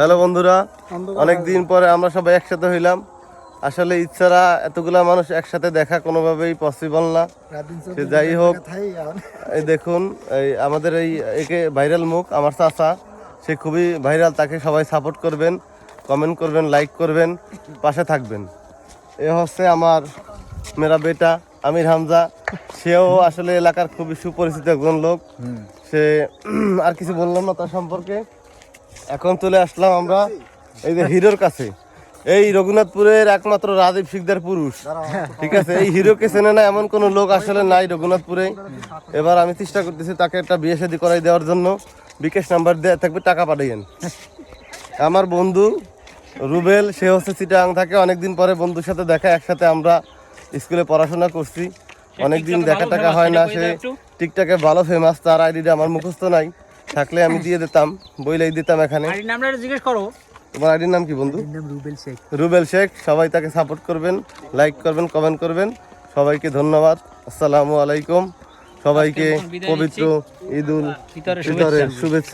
Hello বন্ধুরা, অনেক দিন পরে আমরা সবাই একসাথে হইলাম। আসলে ইচ্ছারা এতগুলা মানুষ একসাথে দেখা কোনোভাবেই পসিবল না। সে যাই হোক, এই দেখুন এই আমাদের একে ভাইরাল মুখ আমার চাচা, সে খুবই ভাইরাল। তাকে সবাই সাপোর্ট করবেন, কমেন্ট করবেন, লাইক করবেন, পাশে থাকবেন। এ হচ্ছে আমার মেরা বেটা আমির হামজা। সেও আসলে এলাকার খুবই সুপরিচিত একজন লোক। সে আর কিছু বললাম না তার সম্পর্কে। এখন চলে আসলাম আমরা এই যে হিরোর কাছে। এই রঘুনাথপুরের একমাত্র রাজীব শিকদার পুরুষ, ঠিক আছে। এই হিরোকে চেনে না এমন কোনো লোক আসলে নাই রঘুনাথপুরে। এবার আমি চেষ্টা করতেছি তাকে একটা বিয়ে শাদী করাই দেওয়ার জন্য। বিকাশ নাম্বার দেওয়া থাকবে, টাকা পাঠাইয়েন। আমার বন্ধু রুবেল, সে হচ্ছে চিটাগাং থাকে। অনেকদিন পরে বন্ধুর সাথে দেখা, একসাথে আমরা স্কুলে পড়াশোনা করছি। অনেকদিন দেখা টাকা হয় না। সে টিকটকে ভালো ফেমাস, তার আইডিটা আমার মুখস্থ নাই, থাকলে আমি দিয়ে দিতাম, বইলেই দিতাম। এখানে জিজ্ঞেস করো তোমার আইডির নাম কি বন্ধু? রুবেল শেখ। রুবেল শেখ। সবাই তাকে সাপোর্ট করবেন, লাইক করবেন, কমেন্ট করবেন। সবাইকে ধন্যবাদ। আসসালামু আলাইকুম। সবাইকে পবিত্র ঈদুল ফিতরের শুভেচ্ছা।